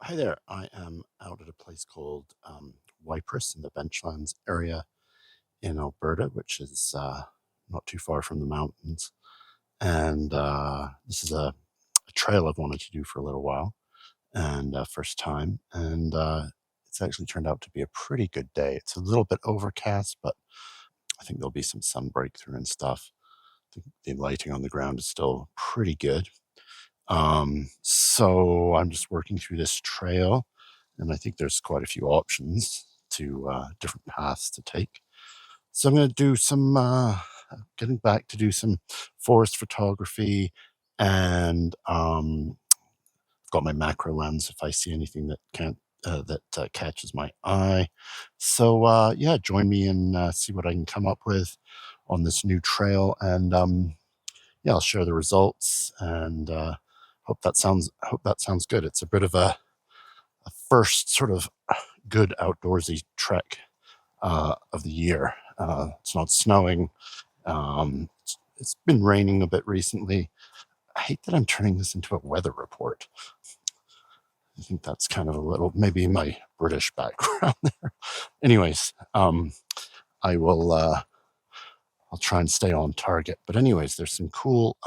Hi there. I am out at a place called Waiparous in the Benchlands area in Alberta, which is not too far from the mountains. And this is a trail I've wanted to do for a little while, and first time. And it's actually turned out to be a pretty good day. It's a little bit overcast, but I think there'll be some sun breakthrough and stuff. I think the lighting on the ground is still pretty good. So I'm just working through this trail, and I think there's quite a few options to different paths to take. So I'm going to do some getting back to do some forest photography, and I've got my macro lens if I see anything that can't that catches my eye. So yeah, join me and see what I can come up with on this new trail, and yeah, I'll share the results and hope that sounds good. It's a bit of a first sort of good outdoorsy trek of the year. It's not snowing. It's been raining a bit recently. I hate that I'm turning this into a weather report. I think that's kind of a little maybe my British background there. Anyways, I will. I'll try and stay on target. But anyways, there's some cool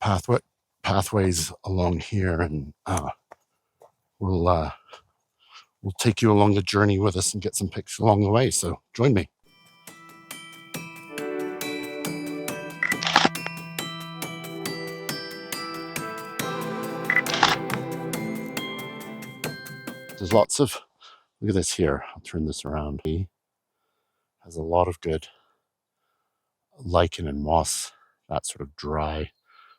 pathway pathways along here, and we'll we'll take you along the journey with us and get some pictures along the way. So join me. There's lots of look at this here. I'll turn this around. It has a lot of good lichen and moss, that sort of dry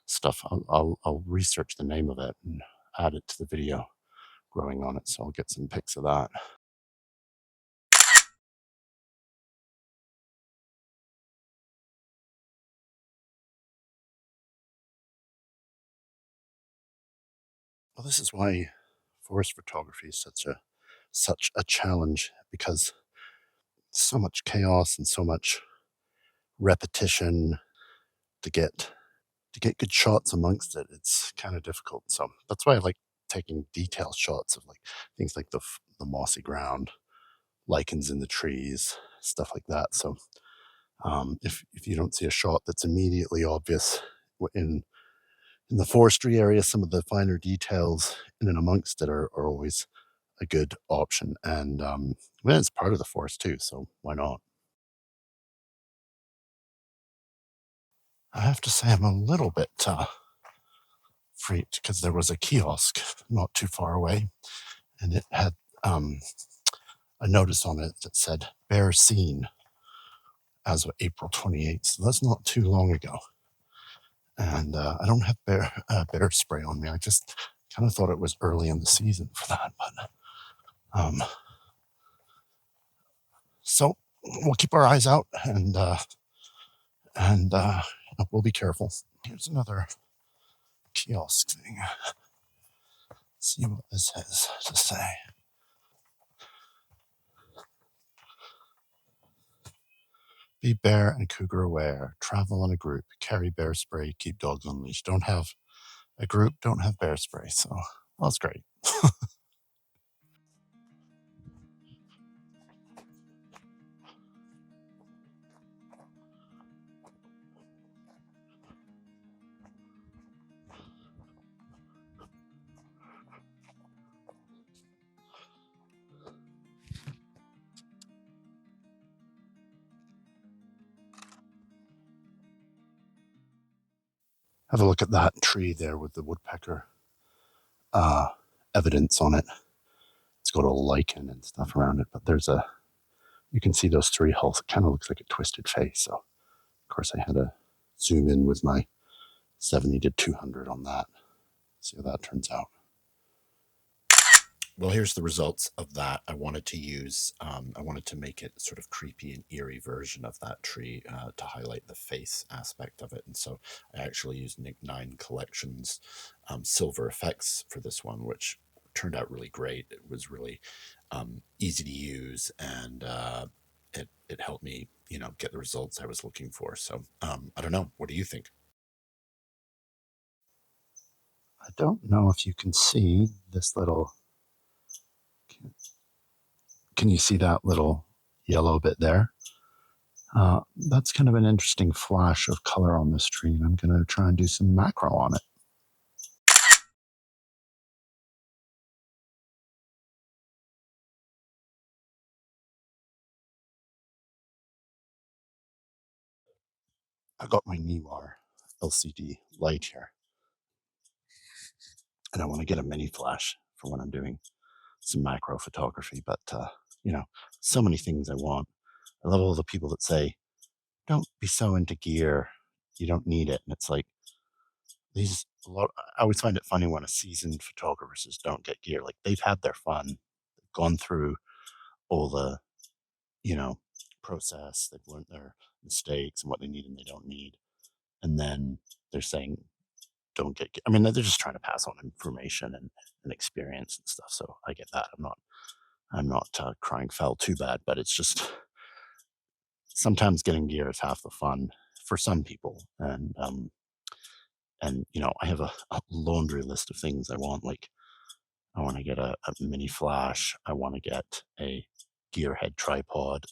stuff. I'll research the name of it and add it to the video growing on it. So I'll get some pics of that. Well, this is why forest photography is such a challenge, because so much chaos and so much repetition to get good shots amongst it. It's kind of difficult. So that's why I like taking detailed shots of like things like the mossy ground, lichens in the trees, stuff like that. So if you don't see a shot that's immediately obvious in the forestry area, some of the finer details in and amongst it are always a good option. And well, it's part of the forest too, so why not? I have to say I'm a little bit freaked because there was a kiosk not too far away, and it had a notice on it that said "bear seen" as of April 28th. So that's not too long ago. And I don't have bear spray on me. I just kind of thought it was early in the season for that, but so we'll keep our eyes out, and we'll be careful. Here's another kiosk thing. Let's see what this has to say. Be bear and cougar aware. Travel in a group. Carry bear spray. Keep dogs on leash. Don't have a group. Don't have bear spray. So well, that's great. Have a look at that tree there with the woodpecker uh, evidence on it. It's got all lichen and stuff around it, but you can see those three holes. It kind of looks like a twisted face. So, of course, I had to zoom in with my 70 to 200 on that. See how that turns out. Well, here's the results of that. I wanted to make it sort of creepy and eerie version of that tree to highlight the face aspect of it. And so I actually used Nik Collection's Silver Efex for this one, which turned out really great. It was really easy to use, and it helped me, get the results I was looking for. So I don't know. What do you think? I don't know if you can see this little, can you see that little yellow bit there? That's kind of an interesting flash of color on this tree, and I'm going to try and do some macro on it. I got my Newar LCD light here, and I want to get a mini flash for when I'm doing some macro photography, but you know, so many things I want. I love all the people that say, don't be so into gear, you don't need it. And it's like, I always find it funny when a seasoned photographer says don't get gear. Like, they've had their fun, they've gone through all the, you know, process, they've learned their mistakes and what they need and they don't need. And then they're saying, don't get gear. I mean, they're just trying to pass on information and experience and stuff. So I get that. I'm not crying foul too bad, but it's just sometimes getting gear is half the fun for some people. And you know, I have a laundry list of things I want. Like, I want to get a mini flash. I want to get a gearhead tripod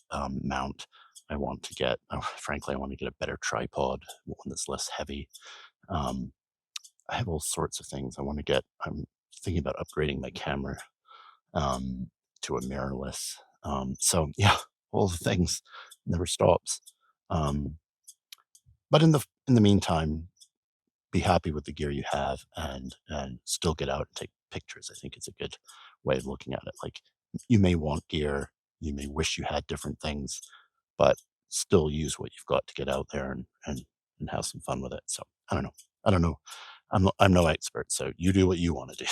mount. I want to get, frankly, I want to get a better tripod, one that's less heavy. I have all sorts of things. I'm thinking about upgrading my camera to a mirrorless. So yeah, all the things, never stops. But in the meantime, be happy with the gear you have and still get out and take pictures. I think it's a good way of looking at it. Like, you may want gear, you may wish you had different things, but still use what you've got to get out there and have some fun with it. So I don't know. I don't know. I'm no expert, so you do what you want to do.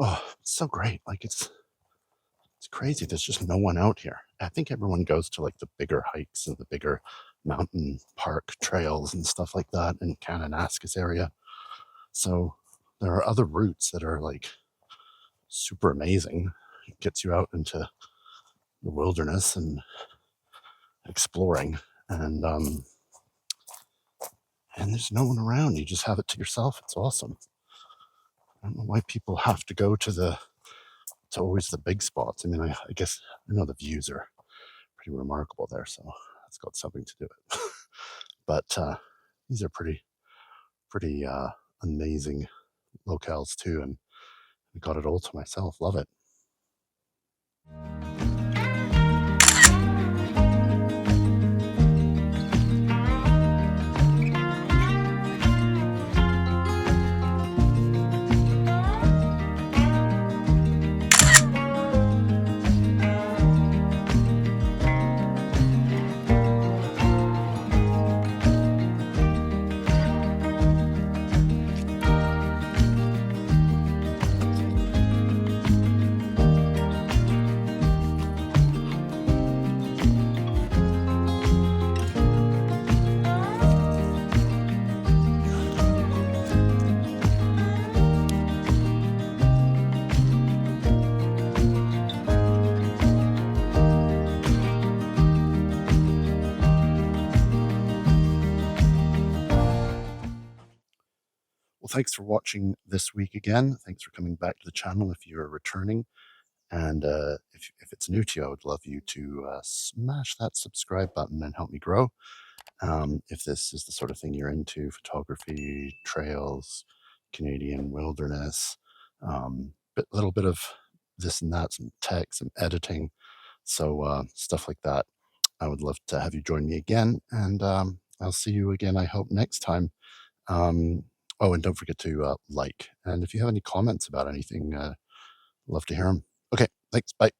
Oh, it's so great. Like, it's crazy. There's just no one out here. I think everyone goes to like the bigger hikes and the bigger mountain park trails and stuff like that in Kananaskis area. So there are other routes that are like super amazing. It gets you out into the wilderness and exploring, and there's no one around. You just have it to yourself. It's awesome. I don't know why people have to go to always the big spots. I mean, I guess I know the views are pretty remarkable there, so that's got something to do with it. But these are pretty amazing locales too, and I got it all to myself. Love it. Well, thanks for watching this week again. Thanks for coming back to the channel if you're returning. And if it's new to you, I would love you to smash that subscribe button and help me grow. If this is the sort of thing you're into, photography, trails, Canadian wilderness, but a little bit of this and that, some tech, some editing, so stuff like that. I would love to have you join me again, and I'll see you again, I hope, next time. Oh, and don't forget to like. And if you have any comments about anything, love to hear them. Okay, thanks. Bye.